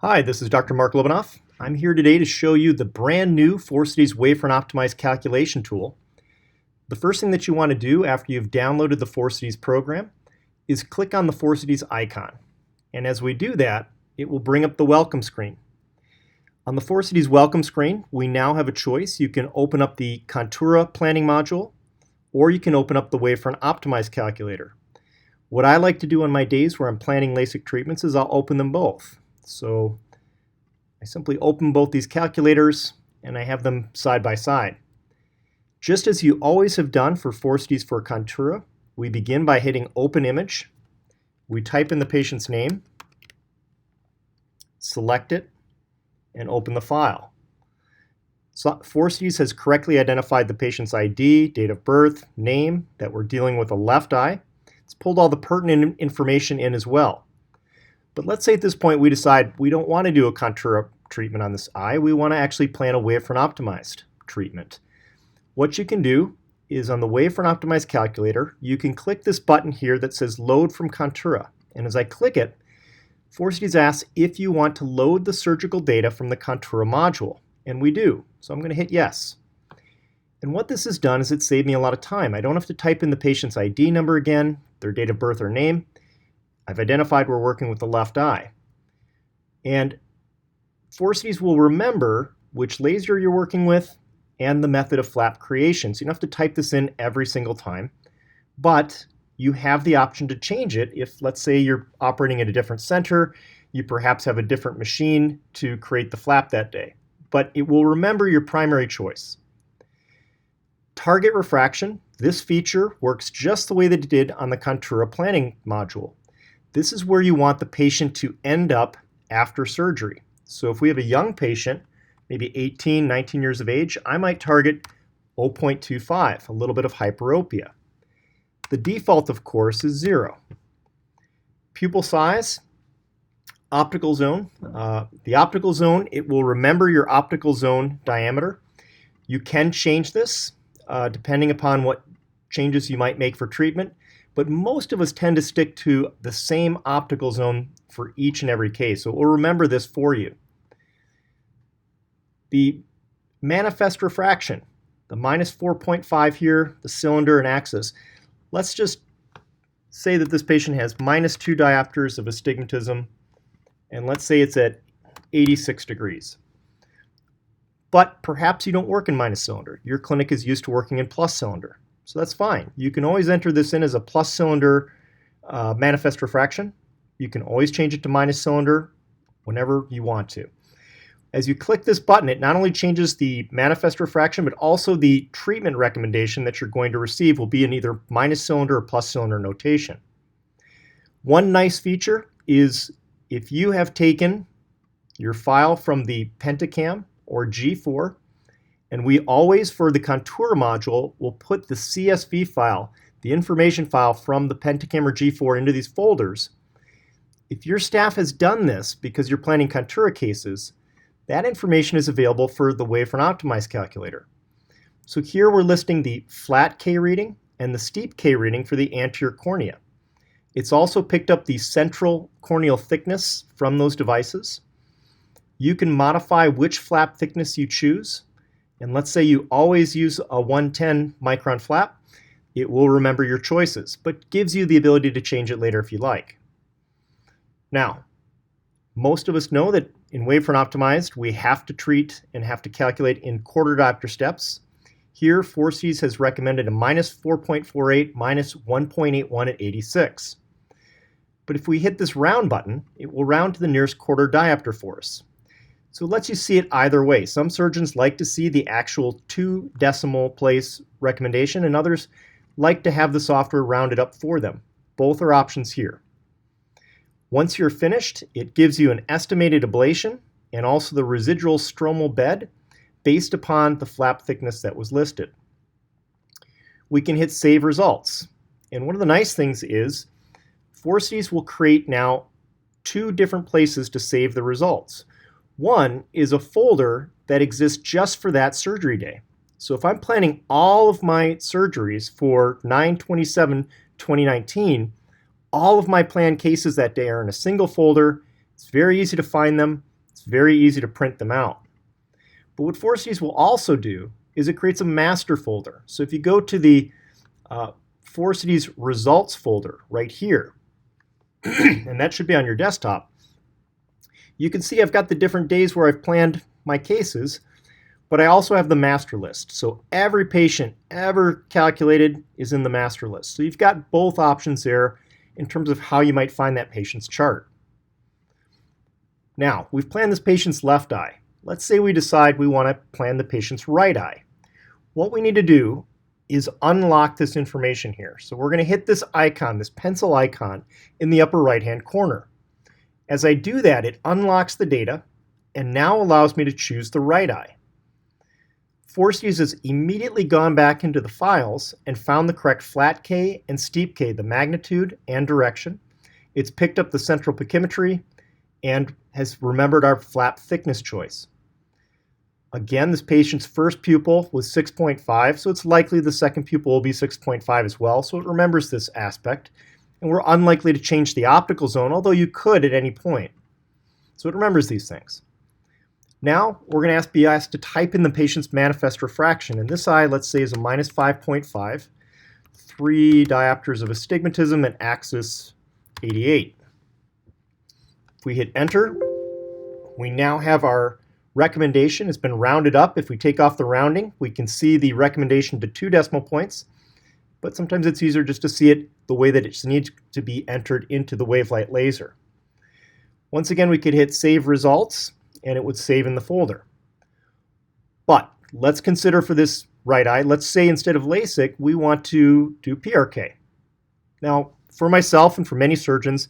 Hi, this is Dr. Mark Lobanoff. I'm here today to show you the brand new Phorcides WFO Optimized Calculation tool. The first thing that you want to do after you've downloaded the Phorcides program is click on the Phorcides icon. And as we do that, it will bring up the welcome screen. On the Phorcides welcome screen, we now have a choice. You can open up the Contura planning module, or you can open up the WFO Optimized calculator. What I like to do on my days where I'm planning LASIK treatments is I'll open them both. So I simply open both these calculators and I have them side by side. Just as you always have done for Phorcides for Contura, we begin by hitting Open Image. We type in the patient's name, select it, and open the file. So Phorcides has correctly identified the patient's ID, date of birth, name that we're dealing with the left eye. It's pulled all the pertinent information in as well. But let's say at this point we decide we don't want to do a Contura treatment on this eye. We want to actually plan a WFO optimized treatment. What you can do is on the WFO optimized calculator, you can click this button here that says Load from Contura. And as I click it, Phorcides asks if you want to load the surgical data from the Contura module. And we do. So I'm going to hit Yes. And what this has done is it saved me a lot of time. I don't have to type in the patient's ID number again, their date of birth or name. I've identified we're working with the left eye. And Phorcides will remember which laser you're working with and the method of flap creation. So you don't have to type this in every single time, but you have the option to change it if, let's say, you're operating at a different center, you perhaps have a different machine to create the flap that day. But it will remember your primary choice. Target refraction, this feature works just the way that it did on the Contura planning module. This is where you want the patient to end up after surgery. So if we have a young patient, maybe 18, 19 years of age, I might target 0.25, a little bit of hyperopia. The default, of course, is 0. Pupil size, optical zone. The optical zone, it will remember your optical zone diameter. You can change this depending upon what changes you might make for treatment. But most of us tend to stick to the same optical zone for each and every case. So we'll remember this for you. The manifest refraction, the minus 4.5 here, the cylinder and axis. Let's just say that this patient has minus 2 diopters of astigmatism, and let's say it's at 86 degrees. But perhaps you don't work in minus cylinder. Your clinic is used to working in plus cylinder. So that's fine. You can always enter this in as a plus cylinder manifest refraction. You can always change it to minus cylinder whenever you want to. As you click this button, it not only changes the manifest refraction, but also the treatment recommendation that you're going to receive will be in either minus cylinder or plus cylinder notation. One nice feature is if you have taken your file from the Pentacam or G4, and we always, for the Contura module, will put the CSV file, the information file from the Pentacam or G4 into these folders. If your staff has done this because you're planning Contura cases, that information is available for the WFO Optimized calculator. So here we're listing the flat K reading and the steep K reading for the anterior cornea. It's also picked up the central corneal thickness from those devices. You can modify which flap thickness you choose. And let's say you always use a 110 micron flap, it will remember your choices, but gives you the ability to change it later if you like. Now, most of us know that in WFO Optimized, we have to treat and have to calculate in quarter diopter steps. Here, Phorcides has recommended a minus 4.48, minus 1.81 at 86. But if we hit this round button, it will round to the nearest quarter diopter for us. So it lets you see it either way. Some surgeons like to see the actual 2 decimal place recommendation, and others like to have the software round it up for them. Both are options here. Once you're finished, it gives you an estimated ablation and also the residual stromal bed based upon the flap thickness that was listed. We can hit Save Results. And one of the nice things is Phorcides will create now 2 different places to save the results. One is a folder that exists just for that surgery day. So if I'm planning all of my surgeries for 9/27/2019, all of my planned cases that day are in a single folder. It's very easy to find them. It's very easy to print them out. But what Phorcides will also do is it creates a master folder. So if you go to the Phorcides results folder right here, and that should be on your desktop, you can see I've got the different days where I've planned my cases, but I also have the master list. So every patient ever calculated is in the master list. So you've got both options there in terms of how you might find that patient's chart. Now, we've planned this patient's left eye. Let's say we decide we want to plan the patient's right eye. What we need to do is unlock this information here. So we're going to hit this icon, this pencil icon in the upper right-hand corner. As I do that, it unlocks the data and now allows me to choose the right eye. Phorcides has immediately gone back into the files and found the correct flat K and steep K, the magnitude and direction. It's picked up the central pachymetry and has remembered our flap thickness choice. Again, this patient's first pupil was 6.5, so it's likely the second pupil will be 6.5 as well, so it remembers this aspect. And we're unlikely to change the optical zone, although you could at any point. So it remembers these things. Now, we're going to be asked to type in the patient's manifest refraction. And this eye, let's say, is a minus 5.5, 3 diopters of astigmatism at axis 88. If we hit enter, we now have our recommendation. It's been rounded up. If we take off the rounding, we can see the recommendation to 2 decimal points. But sometimes it's easier just to see it the way that it needs to be entered into the wavelight laser. Once again, we could hit Save Results, and it would save in the folder. But let's consider for this right eye, let's say instead of LASIK, we want to do PRK. Now, for myself and for many surgeons,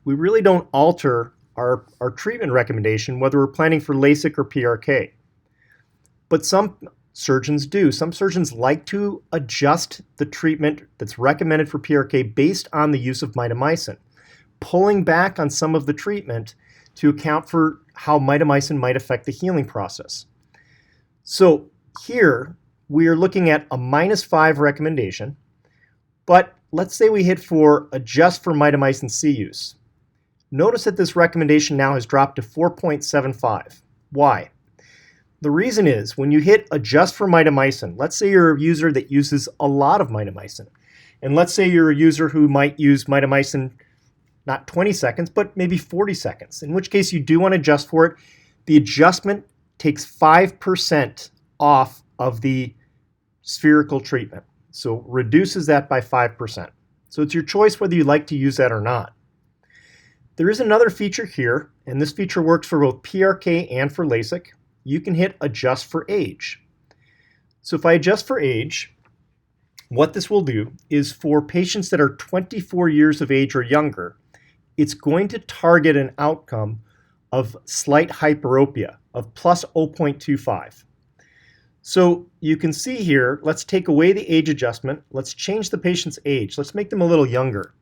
we really don't alter our treatment recommendation, whether we're planning for LASIK or PRK. But some surgeons do. Some surgeons like to adjust the treatment that's recommended for PRK based on the use of mitomycin, pulling back on some of the treatment to account for how mitomycin might affect the healing process. So here we are looking at a -5 recommendation, but let's say we hit for adjust for mitomycin C use. Notice that this recommendation now has dropped to 4.75. Why? The reason is when you hit adjust for mitomycin, let's say you're a user that uses a lot of mitomycin, and let's say you're a user who might use mitomycin not 20 seconds, but maybe 40 seconds, in which case you do want to adjust for it. The adjustment takes 5% off of the spherical treatment, so reduces that by 5%. So it's your choice whether you like to use that or not. There is another feature here, and this feature works for both PRK and for LASIK. You can hit adjust for age. So if I adjust for age, what this will do is for patients that are 24 years of age or younger, it's going to target an outcome of slight hyperopia of plus 0.25. So you can see here, let's take away the age adjustment. Let's change the patient's age. Let's make them a little younger.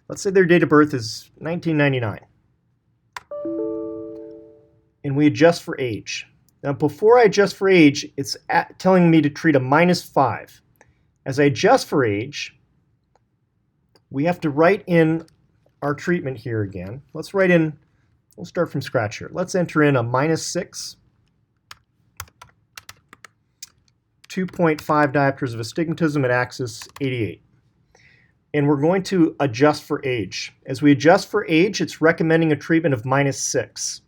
Let's say their date of birth is 1999. And we adjust for age. Now before I adjust for age, it's telling me to treat a -5. As I adjust for age, we have to write in our treatment here again. Let's write in, we'll start from scratch here. Let's enter in a -6, 2.5 diopters of astigmatism at axis 88. And we're going to adjust for age. As we adjust for age, it's recommending a treatment of -6.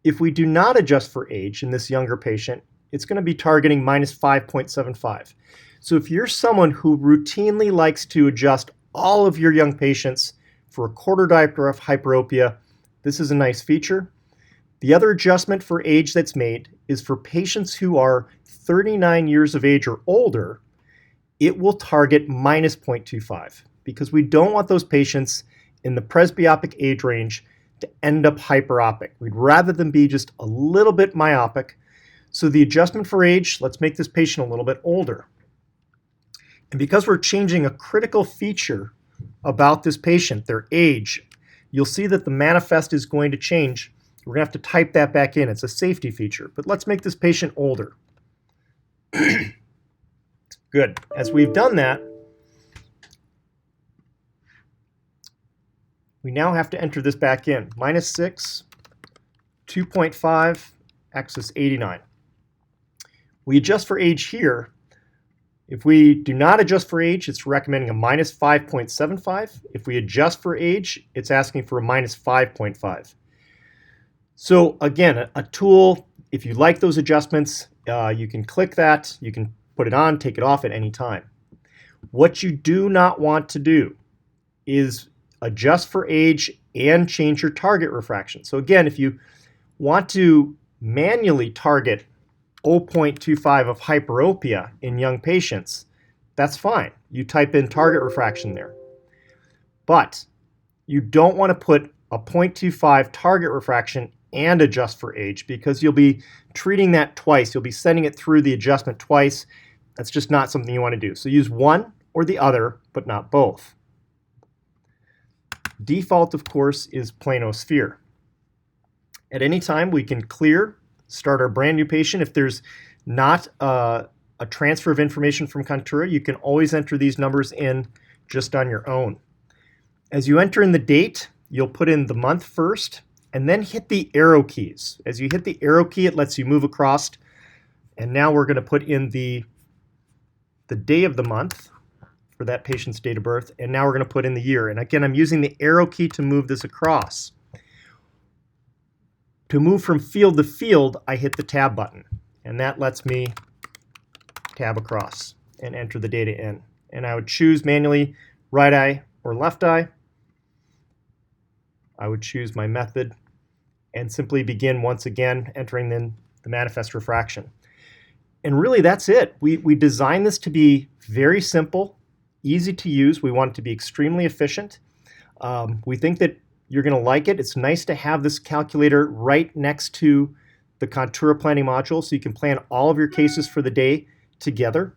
If we do not adjust for age in this younger patient, it's going to be targeting -5.75. So if you're someone who routinely likes to adjust all of your young patients for a quarter diopter of hyperopia, this is a nice feature. The other adjustment for age that's made is for patients who are 39 years of age or older. It will target -0.25 because we don't want those patients in the presbyopic age range to end up hyperopic. We'd rather them be just a little bit myopic. So the adjustment for age, let's make this patient a little bit older. And because we're changing a critical feature about this patient, their age, you'll see that the manifest is going to change. We're going to have to type that back in. It's a safety feature. But let's make this patient older. Good. As we've done that, we now have to enter this back in. -6, 2.5, x is 89. We adjust for age here. If we do not adjust for age, it's recommending a minus 5.75. If we adjust for age, it's asking for a minus 5.5. So again, a tool, if you like those adjustments, you can click that, you can put it on, take it off at any time. What you do not want to do is adjust for age and change your target refraction. So again, if you want to manually target 0.25 of hyperopia in young patients, that's fine. You type in target refraction there. But you don't want to put a 0.25 target refraction and adjust for age, because you'll be treating that twice. You'll be sending it through the adjustment twice. That's just not something you want to do. So use one or the other, but not both. Default, of course, is plano sphere. At any time, we can clear, start our brand new patient. If there's not a transfer of information from Contura, you can always enter these numbers in just on your own. As you enter in the date, you'll put in the month first, and then hit the arrow keys. As you hit the arrow key, it lets you move across. And now we're going to put in the day of the month for that patient's date of birth, and now we're going to put in the year. And again, I'm using the arrow key to move this across. To move from field to field, I hit the tab button, and that lets me tab across and enter the data in. And I would choose manually right eye or left eye. I would choose my method and simply begin once again entering in the manifest refraction. And really that's it. We designed this to be very simple, easy to use. We want it to be extremely efficient. We think that you're going to like it. It's nice to have this calculator right next to the Contura planning module so you can plan all of your cases for the day together.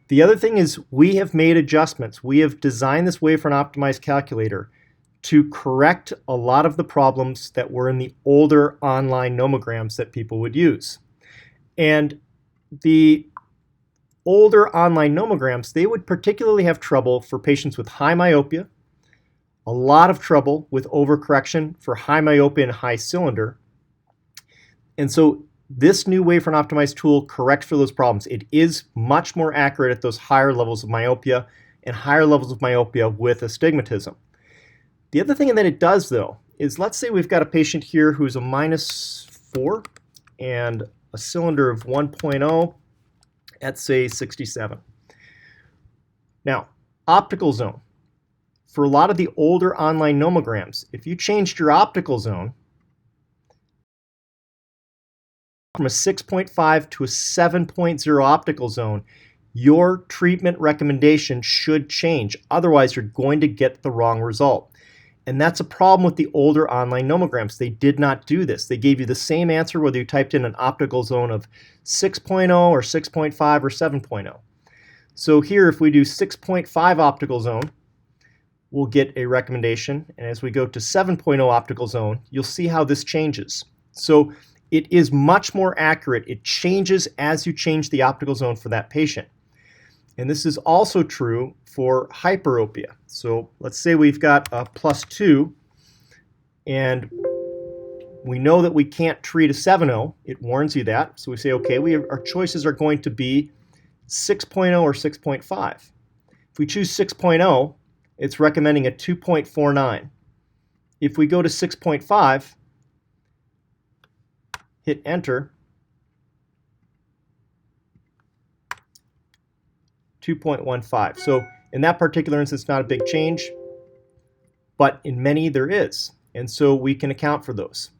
The other thing is we have made adjustments. We have designed this way for an optimized calculator to correct a lot of the problems that were in the older online nomograms that people would use. And the older online nomograms, they would particularly have trouble for patients with high myopia, a lot of trouble with overcorrection for high myopia and high cylinder. And so this new way for an optimized tool corrects for those problems. It is much more accurate at those higher levels of myopia and higher levels of myopia with astigmatism. The other thing that it does, though, is let's say we've got a patient here who's a -4 and a cylinder of 1.0 at, say, 67. Now, optical zone. For a lot of the older online nomograms, if you changed your optical zone from a 6.5 to a 7.0 optical zone, your treatment recommendation should change. Otherwise, you're going to get the wrong result. And that's a problem with the older online nomograms. They did not do this. They gave you the same answer whether you typed in an optical zone of 6.0 or 6.5 or 7.0. So here, if we do 6.5 optical zone, we'll get a recommendation. And as we go to 7.0 optical zone, you'll see how this changes. So it is much more accurate. It changes as you change the optical zone for that patient. And this is also true for hyperopia. So let's say we've got a +2, and we know that we can't treat a 7.0. It warns you that. So we say, okay, our choices are going to be 6.0 or 6.5. If we choose 6.0, it's recommending a 2.49. If we go to 6.5, hit enter, 2.15. So in that particular instance, not a big change, but in many there is. And so we can account for those.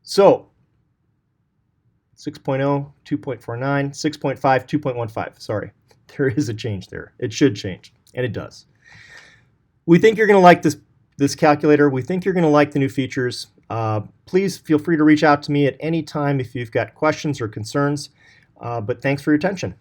So 6.0, 2.49, 6.5, 2.15. Sorry, there is a change there. It should change, and it does. We think you're going to like this calculator. We think you're going to like the new features. Please feel free to reach out to me at any time if you've got questions or concerns. But thanks for your attention.